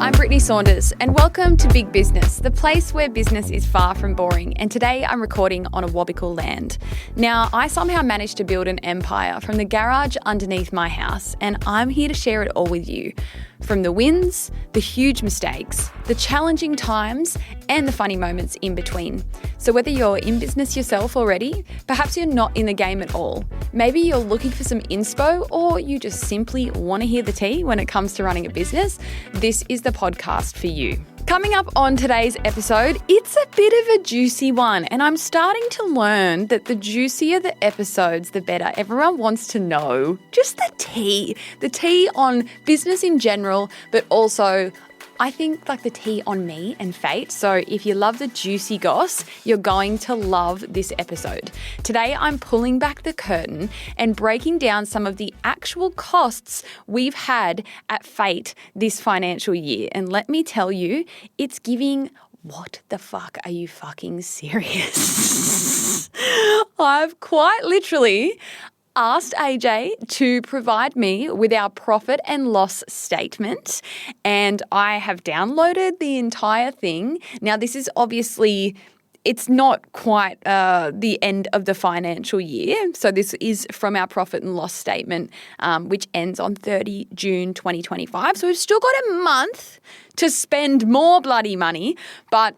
I'm Brittney Saunders and welcome to Big Business, the place where business is far from boring. And today I'm recording on a Wobbical land. Now, I somehow managed to build an empire from the garage underneath my house, and I'm here to share it all with you. From the wins, the huge mistakes, the challenging times, and the funny moments in between. So whether you're in business yourself already, perhaps you're not in the game at all, maybe you're looking for some inspo, or you just simply want to hear the tea when it comes to running a business, this is the podcast for you. Coming up on today's episode, it's a bit of a juicy one, and I'm starting to learn that the juicier the episodes, the better. Everyone wants to know just the tea on business in general, but also I think like the tea on me and Fayt. So if you love the juicy goss, you're going to love this episode. Today, I'm pulling back the curtain and breaking down some of the actual costs we've had at Fayt this financial year. And let me tell you, it's giving, what the fuck, are you fucking serious? I've quite literally asked AJ to provide me with our profit and loss statement, and I have downloaded the entire thing. Now, this is obviously, it's not quite the end of the financial year. So this is from our profit and loss statement, which ends on 30 June 2025. So we've still got a month to spend more bloody money, but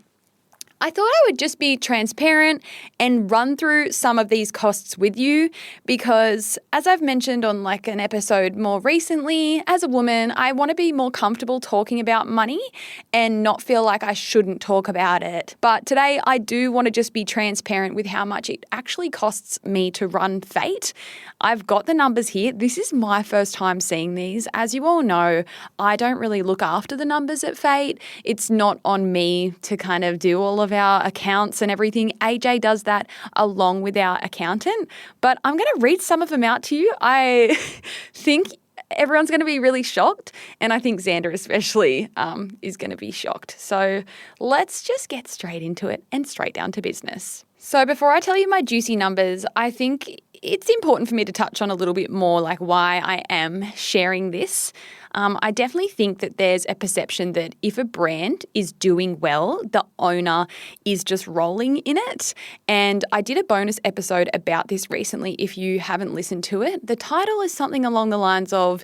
I thought I would just be transparent and run through some of these costs with you because, as I've mentioned on like an episode more recently, as a woman, I want to be more comfortable talking about money and not feel like I shouldn't talk about it. But today I do want to just be transparent with how much it actually costs me to run Fayt. I've got the numbers here. This is my first time seeing these. As you all know, I don't really look after the numbers at Fayt. It's not on me to kind of do all of our accounts and everything. AJ does that along with our accountant, but I'm going to read some of them out to you. I think everyone's going to be really shocked, and I think Xander especially is going to be shocked. So let's just get straight into it and straight down to business. So before I tell you my juicy numbers, I think it's important for me to touch on a little bit more like why I am sharing this. I definitely think that there's a perception that if a brand is doing well, the owner is just rolling in it. And I did a bonus episode about this recently if you haven't listened to it. The title is something along the lines of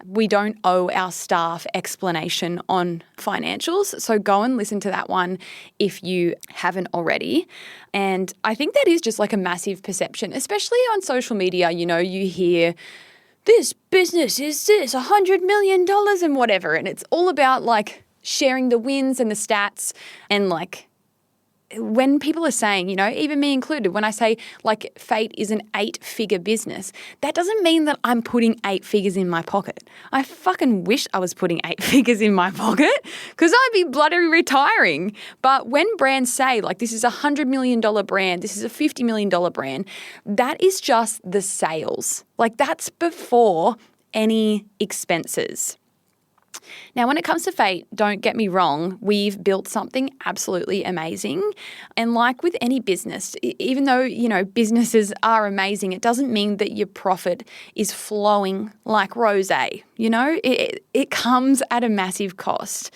"We don't owe our staff explanation on financials." So go and listen to that one if you haven't already. And I think that is just like a massive perception, especially on social media. You know, you hear, this business is this, $100 million and whatever. And it's all about like sharing the wins and the stats. And like when people are saying, you know, even me included, when I say like Fayt is an 8-figure business, that doesn't mean that I'm putting 8 figures in my pocket. I fucking wish I was putting 8 figures in my pocket because I'd be bloody retiring. But when brands say like this is a $100 million brand, this is a $50 million brand, that is just the sales. Like that's before any expenses. Now, when it comes to Fayt, don't get me wrong, we've built something absolutely amazing. And like with any business, even though, you know, businesses are amazing, it doesn't mean that your profit is flowing like rosé. You know, it comes at a massive cost.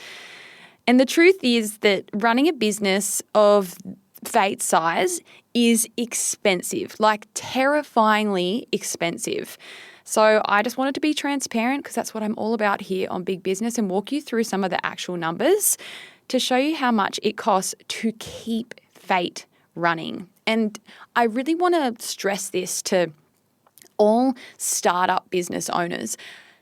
And the truth is that running a business of Fayt's size is expensive, like terrifyingly expensive. So I just wanted to be transparent because that's what I'm all about here on Big Business and walk you through some of the actual numbers to show you how much it costs to keep Fayt running. And I really want to stress this to all startup business owners.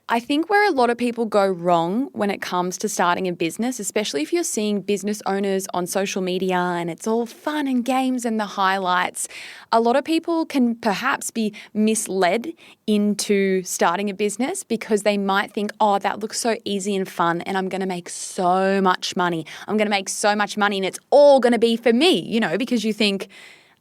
I think where a lot of people go wrong when it comes to starting a business, especially if you're seeing business owners on social media and it's all fun and games and the highlights, a lot of people can perhaps be misled into starting a business because they might think, oh, that looks so easy and fun and I'm going to make so much money. I'm going to make so much money and it's all going to be for me, you know, because you think,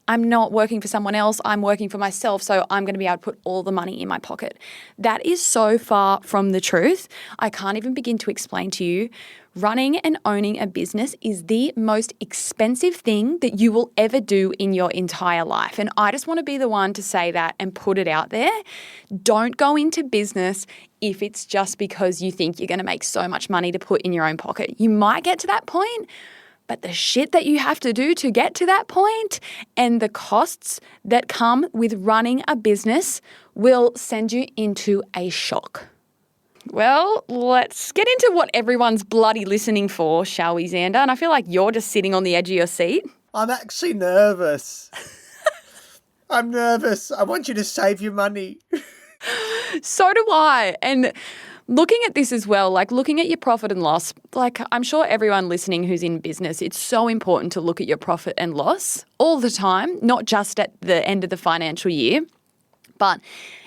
I'm not working for someone else. I'm working for myself. So I'm going to be able to put all the money in my pocket. That is so far from the truth. I can't even begin to explain to you. Running and owning a business is the most expensive thing that you will ever do in your entire life. And I just want to be the one to say that and put it out there. Don't go into business if it's just because you think you're going to make so much money to put in your own pocket. You might get to that point, but the shit that you have to do to get to that point and the costs that come with running a business will send you into a shock. Well, let's get into what everyone's bloody listening for, shall we, Xander? And I feel like you're just sitting on the edge of your seat. I'm actually nervous. I'm nervous. I want you to save your money. So do I. And looking at this as well, like looking at your profit and loss, like I'm sure everyone listening who's in business, it's so important to look at your profit and loss all the time, not just at the end of the financial year, but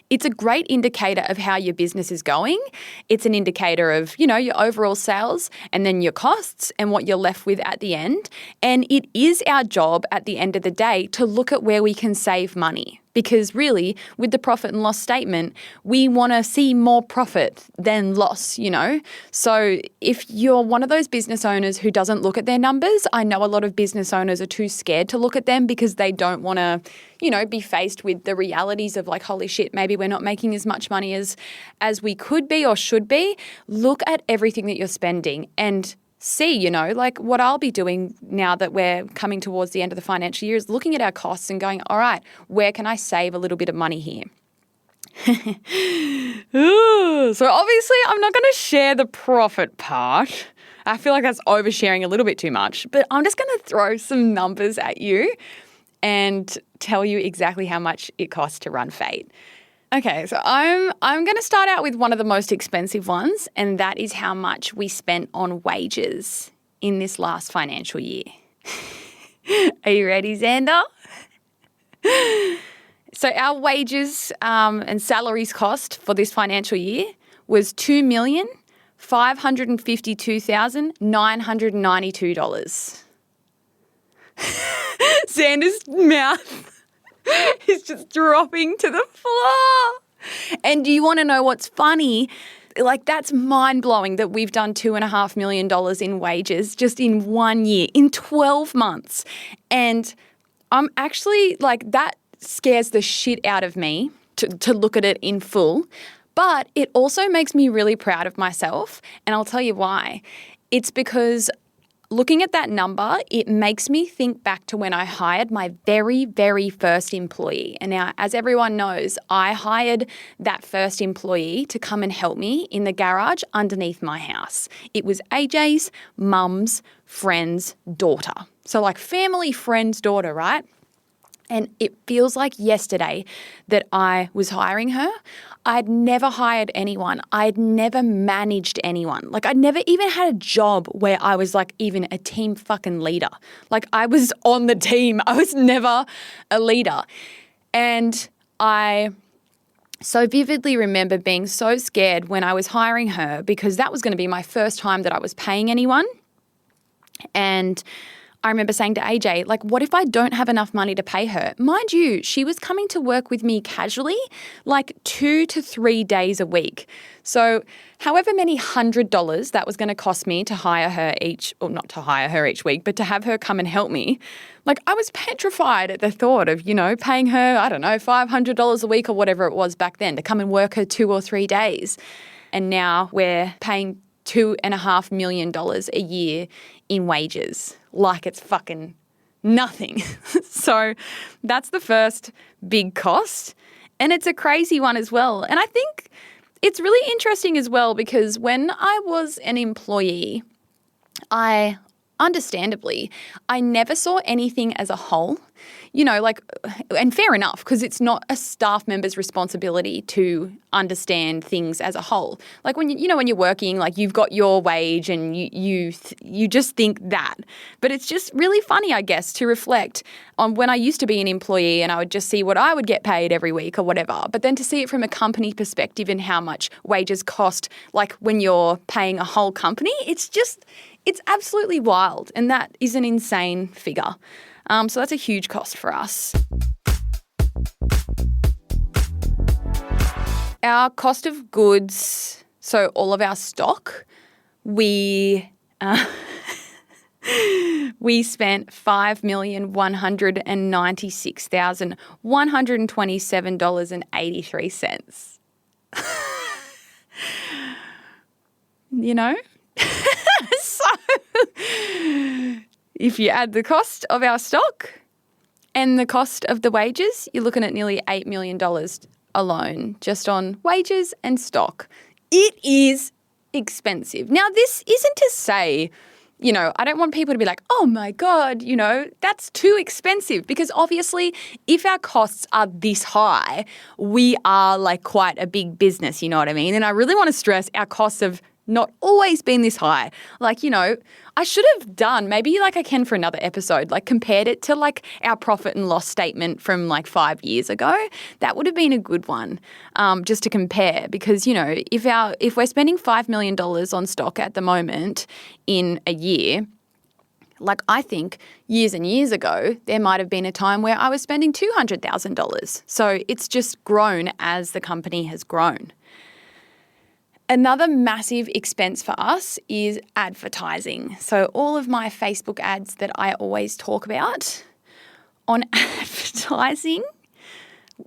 it's a great indicator of how your business is going. It's an indicator of, your overall sales and then your costs and what you're left with at the end. And it is our job at the end of the day to look at where we can save money. Because really, with the profit and loss statement, we want to see more profit than loss, So if you're one of those business owners who doesn't look at their numbers, I know a lot of business owners are too scared to look at them because they don't want to, be faced with the realities of like, holy shit, maybe we're not making as much money as we could be or should be. Look at everything that you're spending and see, like what I'll be doing now that we're coming towards the end of the financial year is looking at our costs and going, all right, where can I save a little bit of money here? Ooh, so obviously I'm not going to share the profit part. I feel like that's oversharing a little bit too much, but I'm just going to throw some numbers at you and tell you exactly how much it costs to run Fayt. Okay, so I'm going to start out with one of the most expensive ones, and that is how much we spent on wages in this last financial year. Are you ready, Xander? So our wages and salaries cost for this financial year was $2,552,992. Xander's mouth is just dropping to the floor. And do you want to know what's funny? Like, that's mind-blowing that we've done $2.5 million in wages just in 1 year, in 12 months. And I'm actually, like, that scares the shit out of me to look at it in full. But it also makes me really proud of myself. And I'll tell you why. It's because looking at that number, it makes me think back to when I hired my very, very first employee. And now, as everyone knows, I hired that first employee to come and help me in the garage underneath my house. It was AJ's mum's friend's daughter. So like family friend's daughter, right? And it feels like yesterday that I was hiring her. I'd never hired anyone. I'd never managed anyone. Like, I'd never even had a job where I was like even a team fucking leader. Like, I was on the team. I was never a leader. And I so vividly remember being so scared when I was hiring her because that was going to be my first time that I was paying anyone. And I remember saying to AJ, like, what if I don't have enough money to pay her? Mind you, she was coming to work with me casually, like 2 to 3 days a week. So however many $100 that was going to cost me to hire her each, or not to hire her each week, but to have her come and help me, like I was petrified at the thought of, paying her, I don't know, $500 a week or whatever it was back then to come and work her 2 or 3 days. And now we're paying $2.5 million a year in wages. Like it's fucking nothing. So that's the first big cost. And it's a crazy one as well. And I think it's really interesting as well because when I was an employee, I never saw anything as a whole, and fair enough, because it's not a staff member's responsibility to understand things as a whole. Like when when you're working, like you've got your wage and you just think that. But it's just really funny, I guess, to reflect on when I used to be an employee and I would just see what I would get paid every week or whatever. But then to see it from a company perspective and how much wages cost, like when you're paying a whole company, it's absolutely wild. And that is an insane figure. So that's a huge cost for us. Our cost of goods, so all of our stock, we spent $5,196,127.83. You know? So if you add the cost of our stock and the cost of the wages, you're looking at nearly $8 million alone just on wages and stock. It is expensive. Now, this isn't to say, you know, I don't want people to be like, oh my God, you know, that's too expensive, because obviously if our costs are this high, we are like quite a big business, you know what I mean? And I really want to stress our costs have not always been this high. Like, you know, I should have done, maybe like I can for another episode, like compared it to like our profit and loss statement from like 5 years ago. That would have been a good one, just to compare, because, you know, if we're spending $5 million on stock at the moment in a year, like I think years and years ago, there might have been a time where I was spending $200,000. So it's just grown as the company has grown. Another massive expense for us is advertising. So all of my Facebook ads that I always talk about, on advertising,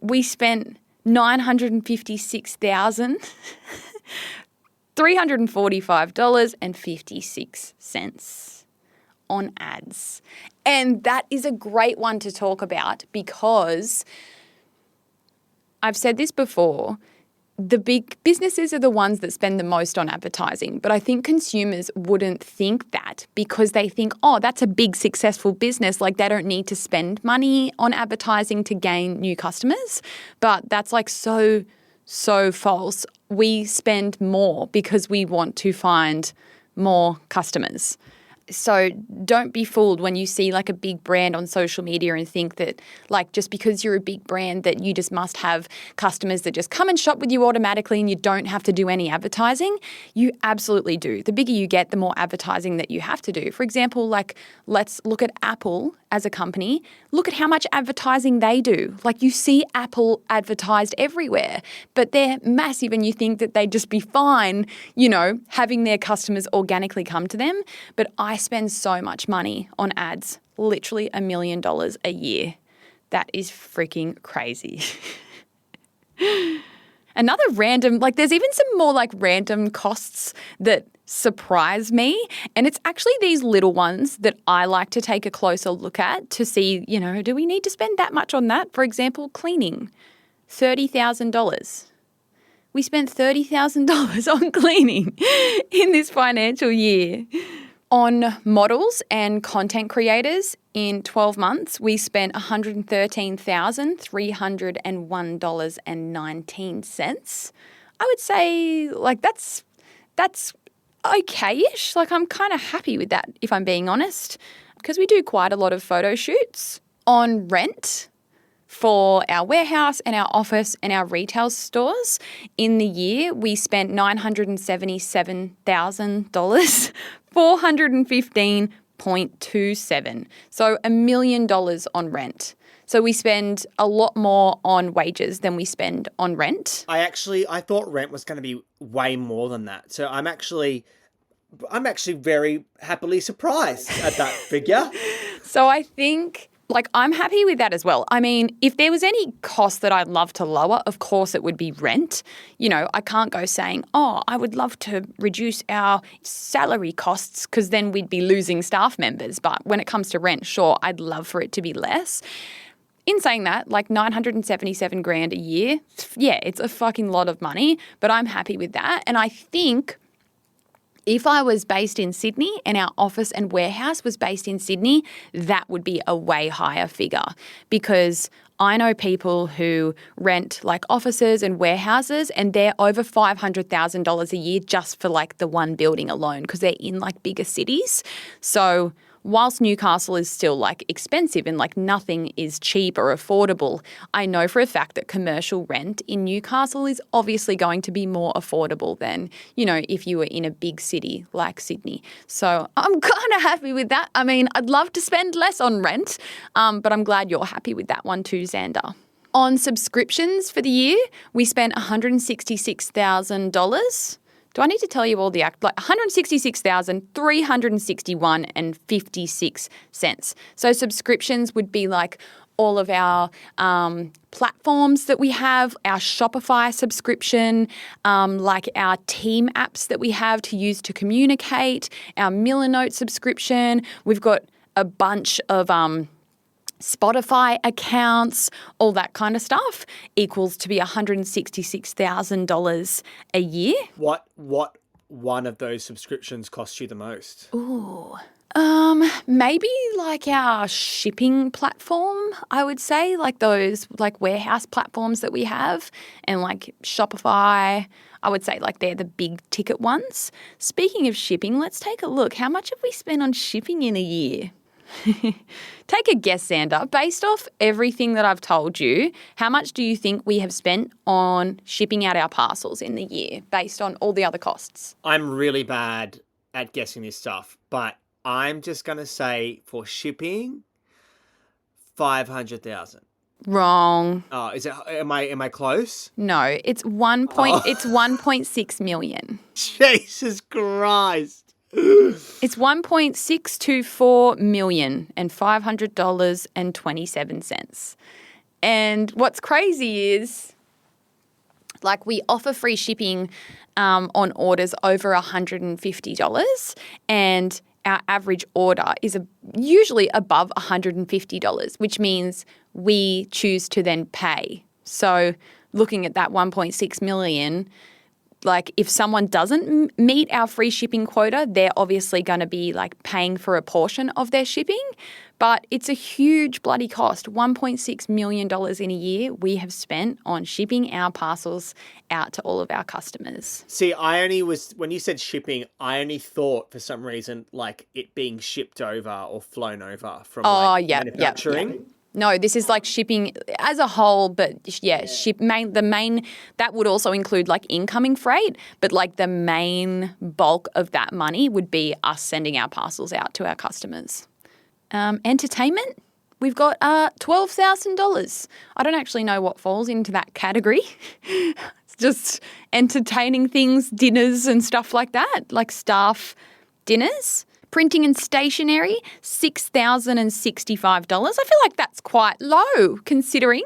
we spent $956,345.56 on ads. And that is a great one to talk about, because I've said this before, the big businesses are the ones that spend the most on advertising, but I think consumers wouldn't think that, because they think, oh, that's a big successful business, like they don't need to spend money on advertising to gain new customers. But that's like so false. We spend more because we want to find more customers. So don't be fooled when you see like a big brand on social media and think that like just because you're a big brand that you just must have customers that just come and shop with you automatically and you don't have to do any advertising. You absolutely do. The bigger you get, the more advertising that you have to do. For example, like let's look at Apple as a company. Look at how much advertising they do. Like you see Apple advertised everywhere, but they're massive and you think that they'd just be fine, you know, having their customers organically come to them. But I spend so much money on ads, literally $1 million a year. That is freaking crazy. Another random, like there's even some more like random costs that surprise me. And it's actually these little ones that I like to take a closer look at to see, you know, do we need to spend that much on that? For example, cleaning, $30,000. We spent $30,000 on cleaning in this financial year. On models and content creators in 12 months, we spent $113,301.19. I would say like that's okay-ish. Like I'm kind of happy with that, if I'm being honest, because we do quite a lot of photo shoots. On rent for our warehouse and our office and our retail stores in the year, we spent $977,000, $415.27. So $1 million on rent. So we spend a lot more on wages than we spend on rent. I thought rent was going to be way more than that. So I'm actually very happily surprised at that figure. So I think, like, I'm happy with that as well. I mean, if there was any cost that I'd love to lower, of course it would be rent. You know, I can't go saying, oh, I would love to reduce our salary costs, because then we'd be losing staff members. But when it comes to rent, sure, I'd love for it to be less. In saying that, like $977,000 a year, yeah, it's a fucking lot of money, but I'm happy with that. And I think if I was based in Sydney and our office and warehouse was based in Sydney, that would be a way higher figure, because I know people who rent like offices and warehouses and they're over $500,000 a year just for like the one building alone, because they're in like bigger cities. So whilst Newcastle is still like expensive and like nothing is cheap or affordable, I know for a fact that commercial rent in Newcastle is obviously going to be more affordable than, you know, if you were in a big city like Sydney. So I'm kind of happy with that. I mean, I'd love to spend less on rent, but I'm glad you're happy with that one too, Xander. On subscriptions for the year, we spent $166,000. Do I need to tell you all the like $166,361.56. So subscriptions would be like all of our platforms that we have, our Shopify subscription, like our team apps that we have to use to communicate, our Milanote subscription. We've got a bunch of Spotify accounts, all that kind of stuff equals to be $166,000 a year. What one of those subscriptions costs you the most? Ooh. Maybe like our shipping platform, I would say, like those like warehouse platforms that we have, and like Shopify, I would say like they're the big ticket ones. Speaking of shipping, let's take a look. How much have we spent on shipping in a year? Take a guess, Xander. Based off everything that I've told you, how much do you think we have spent on shipping out our parcels in the year based on all the other costs? I'm really bad at guessing this stuff, but I'm just going to say for shipping, 500,000. Wrong. Oh, is it? Am I close? No, it's 1.6 million. Jesus Christ. It's $1.624 million and $500.27. And what's crazy is, like, we offer free shipping on orders over $150, and our average order is usually above $150, which means we choose to then pay. So looking at that 1.6 million, like if someone doesn't meet our free shipping quota, they're obviously going to be like paying for a portion of their shipping. But it's a huge bloody cost. $1.6 million in a year we have spent on shipping our parcels out to all of our customers. See, when you said shipping, I only thought for some reason like it being shipped over or flown over from manufacturing. Yep. No, this is like shipping as a whole, but that would also include like incoming freight, but like the main bulk of that money would be us sending our parcels out to our customers. Entertainment, we've got $12,000. I don't actually know what falls into that category. It's just entertaining things, dinners and stuff like that, like staff dinners. Printing and stationery, $6,065. I feel like that's quite low considering,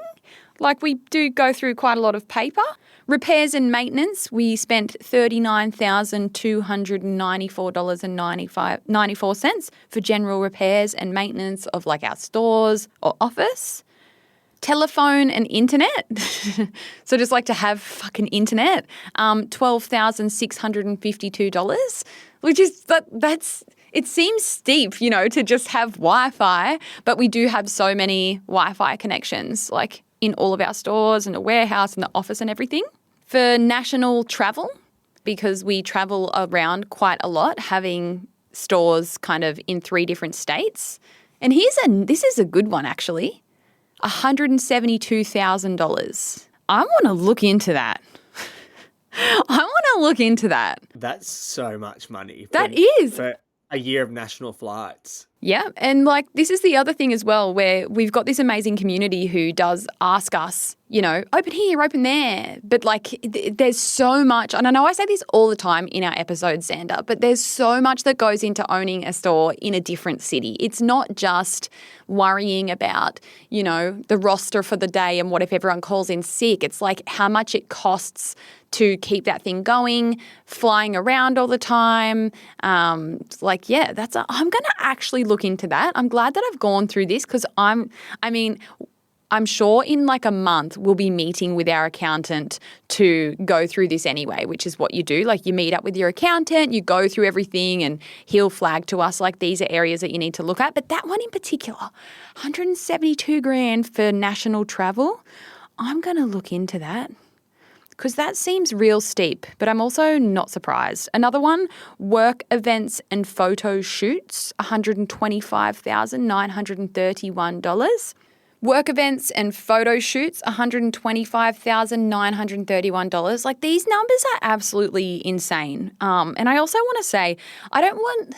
like, we do go through quite a lot of paper. Repairs and maintenance, we spent $39,294.94 for general repairs and maintenance of like our stores or office. Telephone and internet. So just like to have fucking internet, $12,652, which is that's. It seems steep, you know, to just have Wi-Fi, but we do have so many Wi-Fi connections, like in all of our stores and the warehouse and the office and everything. For national travel, because we travel around quite a lot, having stores kind of in 3 different states. And this is a good one actually, $172,000. I want to look into that. That's so much money. That is. For a year of national flights. Yeah. And like this is the other thing as well, where we've got this amazing community who does ask us, you know, open here, open there. But like there's so much, and I know I say this all the time in our episodes, Xander, but there's so much that goes into owning a store in a different city. It's not just worrying about, you know, the roster for the day and what if everyone calls in sick. It's like how much it costs to keep that thing going, flying around all the time. I'm going to actually look into that. I'm glad that I've gone through this because I'm sure in like a month we'll be meeting with our accountant to go through this anyway, which is what you do. Like you meet up with your accountant, you go through everything and he'll flag to us like these are areas that you need to look at. But that one in particular, $172,000 for national travel, I'm going to look into that. because that seems real steep, but I'm also not surprised. Another one, work events and photo shoots, $125,931. Work events and photo shoots, $125,931. Like, these numbers are absolutely insane. And I also want to say, I don't want,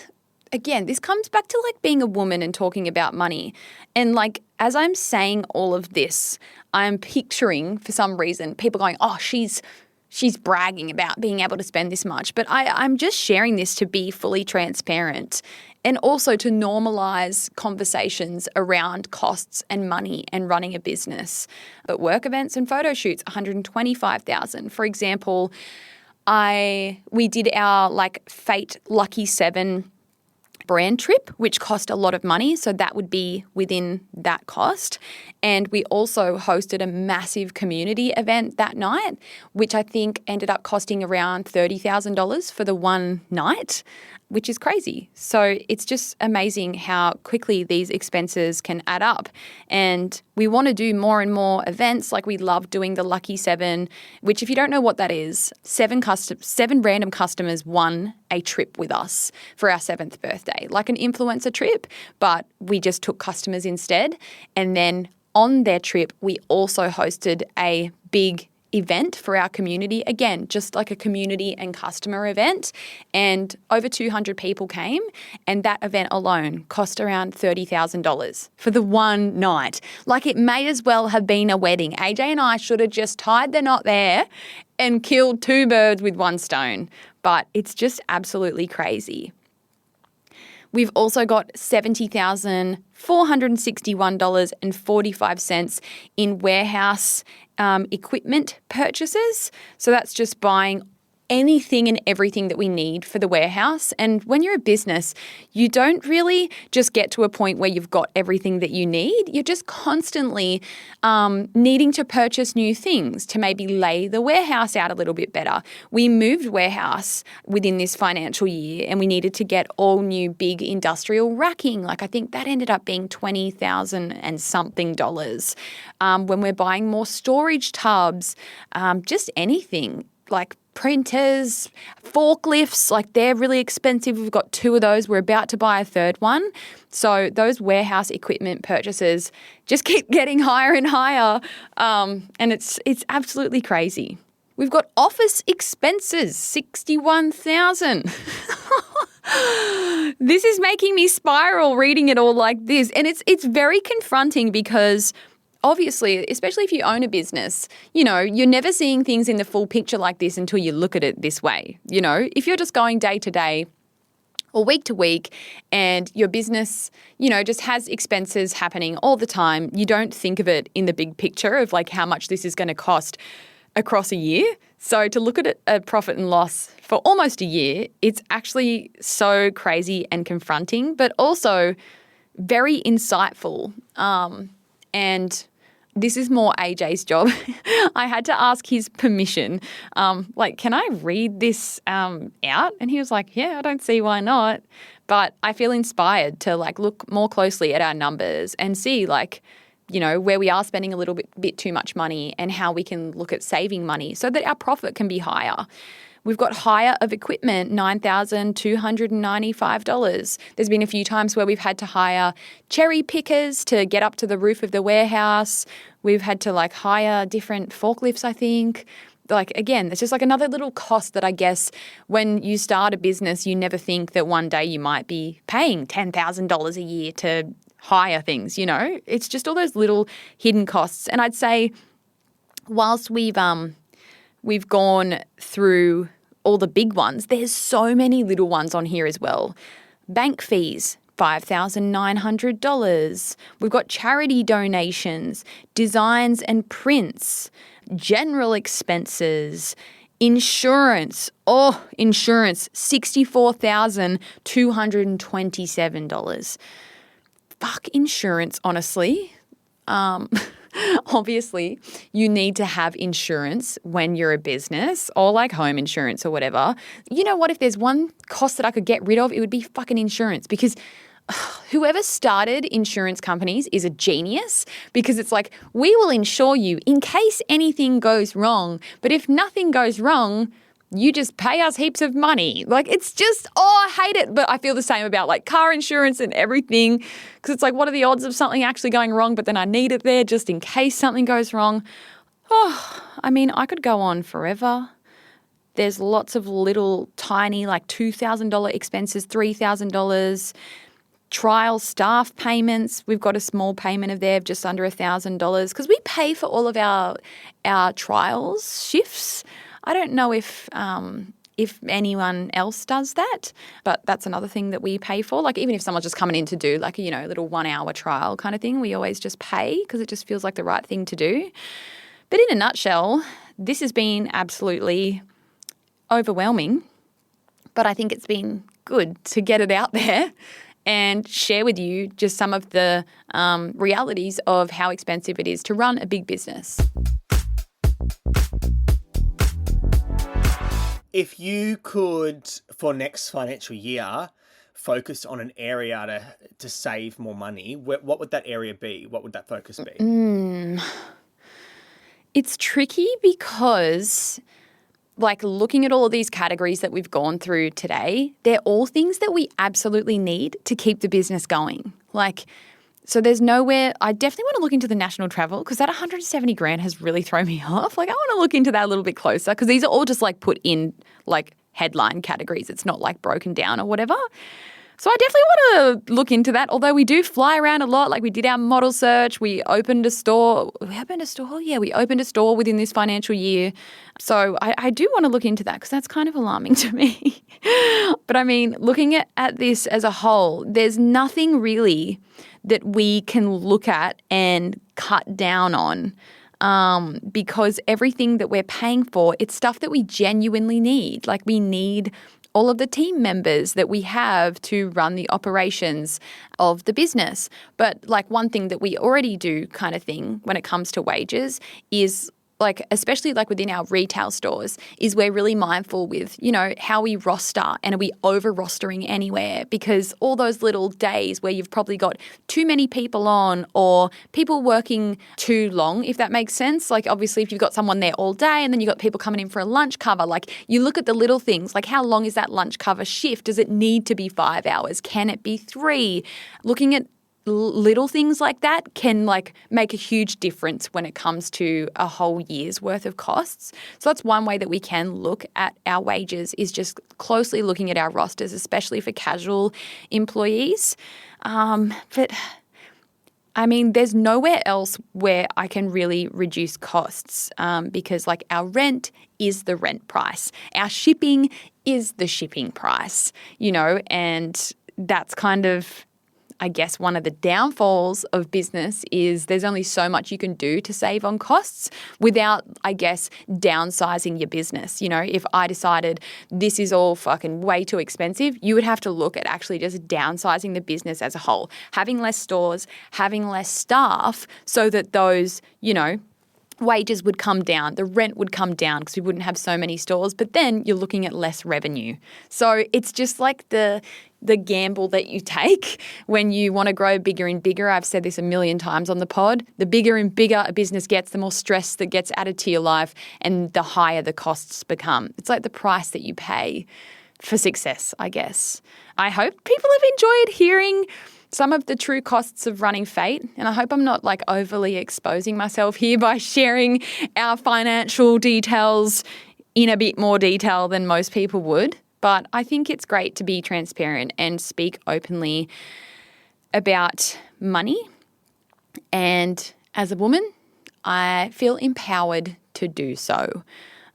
again, this comes back to like being a woman and talking about money. And like, as I'm saying all of this, I'm picturing for some reason people going, oh, she's bragging about being able to spend this much. But I'm just sharing this to be fully transparent and also to normalize conversations around costs and money and running a business. But work events and photo shoots, $125,000. For example, we did our like Fayt Lucky 7 brand trip, which cost a lot of money. So that would be within that cost. And we also hosted a massive community event that night, which I think ended up costing around $30,000 for the one night, which is crazy. So it's just amazing how quickly these expenses can add up. And we want to do more and more events. Like, we love doing the Lucky 7, which, if you don't know what that is, 7 random customers won a trip with us for our 7th birthday, like an influencer trip, but we just took customers instead. And then on their trip, we also hosted a big event for our community. Again, just like a community and customer event. And over 200 people came. And that event alone cost around $30,000 for the one night. Like, it may as well have been a wedding. AJ and I should have just tied the knot there and killed 2 birds with 1 stone. But it's just absolutely crazy. We've also got $70,461.45 in warehouse equipment purchases. So that's just buying anything and everything that we need for the warehouse. And when you're a business, you don't really just get to a point where you've got everything that you need. You're just constantly needing to purchase new things to maybe lay the warehouse out a little bit better. We moved warehouse within this financial year and we needed to get all new big industrial racking. Like, I think that ended up being $20,000 and something dollars. When we're buying more storage tubs, just anything like printers, forklifts, like, they're really expensive. We've got 2 of those. We're about to buy a 3rd one. So those warehouse equipment purchases just keep getting higher and higher. And it's absolutely crazy. We've got office expenses, $61,000. This is making me spiral reading it all like this. And it's very confronting because obviously, especially if you own a business, you know, you're never seeing things in the full picture like this until you look at it this way. You know, if you're just going day to day or week to week and your business, you know, just has expenses happening all the time, you don't think of it in the big picture of like how much this is going to cost across a year. So to look at a profit and loss for almost a year, it's actually so crazy and confronting, but also very insightful. And this is more AJ's job. I had to ask his permission. Like, can I read this out? And he was like, yeah, I don't see why not. But I feel inspired to like look more closely at our numbers and see like, you know, where we are spending a little bit too much money and how we can look at saving money so that our profit can be higher. We've got hire of equipment, $9,295. There's been a few times where we've had to hire cherry pickers to get up to the roof of the warehouse. We've had to like hire different forklifts, I think. Like, again, it's just like another little cost that I guess when you start a business, you never think that one day you might be paying $10,000 a year to hire things, you know? It's just all those little hidden costs. And I'd say whilst we've gone through all the big ones, there's so many little ones on here as well. Bank fees, $5,900. We've got charity donations, designs and prints, general expenses, insurance. Insurance, $64,227. Fuck insurance, honestly. Obviously, you need to have insurance when you're a business or like home insurance or whatever. You know what? If there's one cost that I could get rid of, it would be fucking insurance because whoever started insurance companies is a genius, because it's like, we will insure you in case anything goes wrong. But if nothing goes wrong, you just pay us heaps of money. Like, it's just, I hate it. But I feel the same about like car insurance and everything, because it's like, what are the odds of something actually going wrong? But then I need it there just in case something goes wrong. I mean, I could go on forever. There's lots of little tiny like $2,000 expenses, $3,000. Trial staff payments. We've got a small payment of there of just under $1,000 because we pay for all of our trials shifts. I don't know if anyone else does that, but that's another thing that we pay for. Like, even if someone's just coming in to do like, a little 1 hour trial kind of thing, we always just pay because it just feels like the right thing to do. But in a nutshell, this has been absolutely overwhelming, but I think it's been good to get it out there and share with you just some of the realities of how expensive it is to run a big business. If you could, for next financial year, focus on an area to save more money, what would that area be? What would that focus be? It's tricky because, like, looking at all of these categories that we've gone through today, they're all things that we absolutely need to keep the business going. Like, so there's nowhere, I definitely want to look into the national travel, because that 170 grand has really thrown me off. Like, I want to look into that a little bit closer, because these are all just like put in like headline categories. It's not like broken down or whatever. So I definitely want to look into that, although we do fly around a lot. Like, we did our model search. We opened a store. Yeah, we opened a store within this financial year. So I do want to look into that, because that's kind of alarming to me. But I mean, looking at this as a whole, there's nothing really that we can look at and cut down on, because everything that we're paying for, it's stuff that we genuinely need. Like, we need all of the team members that we have to run the operations of the business. But like, one thing that we already do kind of thing when it comes to wages is, like, especially like within our retail stores, is we're really mindful with, how we roster, and are we over rostering anywhere? Because all those little days where you've probably got too many people on, or people working too long, if that makes sense. Like, obviously if you've got someone there all day and then you've got people coming in for a lunch cover, like, you look at the little things, like, how long is that lunch cover shift? Does it need to be 5 hours? Can it be 3? Looking at little things like that can like make a huge difference when it comes to a whole year's worth of costs. So that's one way that we can look at our wages, is just closely looking at our rosters, especially for casual employees. But I mean, there's nowhere else where I can really reduce costs, because like, our rent is the rent price. Our shipping is the shipping price, and that's kind of, I guess, one of the downfalls of business is there's only so much you can do to save on costs without, I guess, downsizing your business. If I decided this is all fucking way too expensive, you would have to look at actually just downsizing the business as a whole, having less stores, having less staff, so that those, wages would come down, the rent would come down, because we wouldn't have so many stores, but then you're looking at less revenue. So it's just like the gamble that you take when you want to grow bigger and bigger. I've said this a million times on the pod. The bigger and bigger a business gets, the more stress that gets added to your life, and the higher the costs become. It's like the price that you pay for success, I guess. I hope people have enjoyed hearing some of the true costs of running Fayt, and I hope I'm not like overly exposing myself here by sharing our financial details in a bit more detail than most people would. But I think it's great to be transparent and speak openly about money. And as a woman, I feel empowered to do so.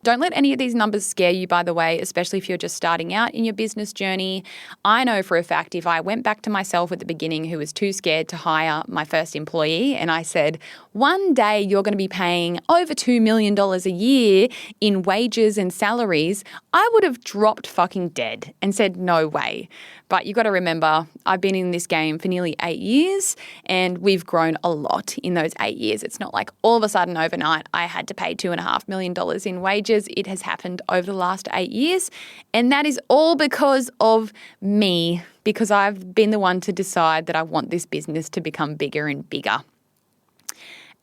Don't let any of these numbers scare you, by the way, especially if you're just starting out in your business journey. I know for a fact, if I went back to myself at the beginning, who was too scared to hire my first employee, and I said, one day you're going to be paying over $2 million a year in wages and salaries, I would have dropped fucking dead and said, no way. But you got to remember, I've been in this game for nearly 8 years, and we've grown a lot in those 8 years. It's not like all of a sudden overnight I had to pay $2.5 million in wages. It has happened over the last 8 years, and that is all because of me because I've been the one to decide that I want this business to become bigger and bigger.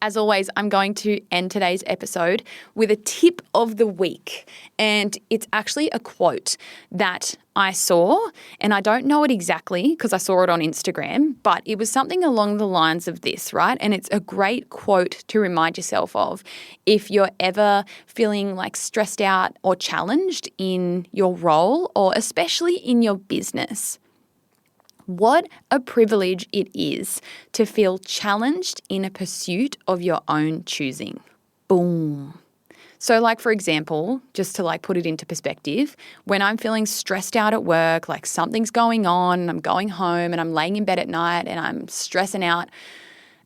As always, I'm going to end today's episode with a tip of the week. And it's actually a quote that I saw, and I don't know it exactly because I saw it on Instagram, but it was something along the lines of this, right? And it's a great quote to remind yourself of if you're ever feeling like stressed out or challenged in your role, or especially in your business. What a privilege it is to feel challenged in a pursuit of your own choosing. Boom. So like, for example, just to like put it into perspective, when I'm feeling stressed out at work, like something's going on, and I'm going home and I'm laying in bed at night and I'm stressing out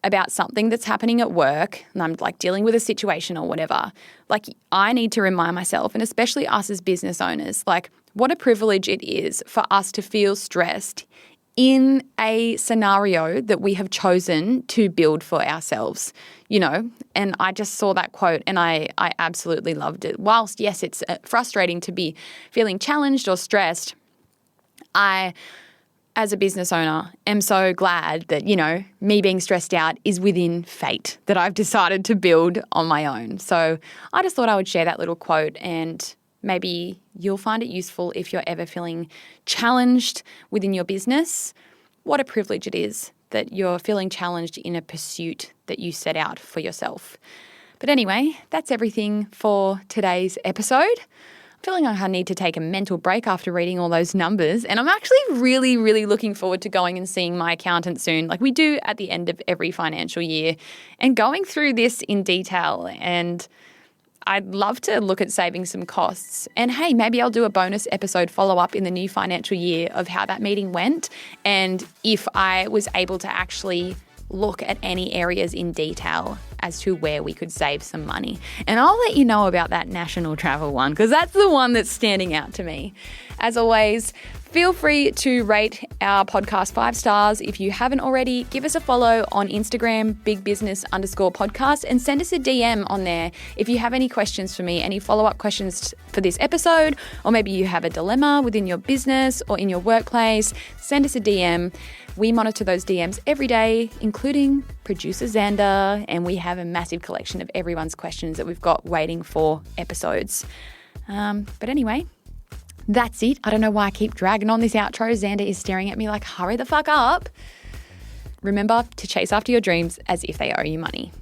about something that's happening at work and I'm like dealing with a situation or whatever, like I need to remind myself, and especially us as business owners, like what a privilege it is for us to feel stressed in a scenario that we have chosen to build for ourselves, you know. And I just saw that quote and I absolutely loved it. Whilst, yes, it's frustrating to be feeling challenged or stressed, I, as a business owner, am so glad that, you know, me being stressed out is within fate that I've decided to build on my own. So I just thought I would share that little quote, and maybe you'll find it useful if you're ever feeling challenged within your business. What a privilege it is that you're feeling challenged in a pursuit that you set out for yourself. But anyway, that's everything for today's episode. I'm feeling like I need to take a mental break after reading all those numbers. And I'm actually really, really looking forward to going and seeing my accountant soon, like we do at the end of every financial year, and going through this in detail. And I'd love to look at saving some costs. And hey, maybe I'll do a bonus episode follow-up in the new financial year of how that meeting went and if I was able to actually look at any areas in detail as to where we could save some money. And I'll let you know about that national travel one because that's the one that's standing out to me. As always, feel free to rate our podcast 5 stars. If you haven't already, give us a follow on Instagram, bigbusiness_podcast, and send us a DM on there if you have any questions for me, any follow-up questions for this episode, or maybe you have a dilemma within your business or in your workplace, send us a DM. We monitor those DMs every day, including producer Xander, and we have a massive collection of everyone's questions that we've got waiting for episodes. But anyway, that's it. I don't know why I keep dragging on this outro. Xander is staring at me like, hurry the fuck up. Remember to chase after your dreams as if they owe you money.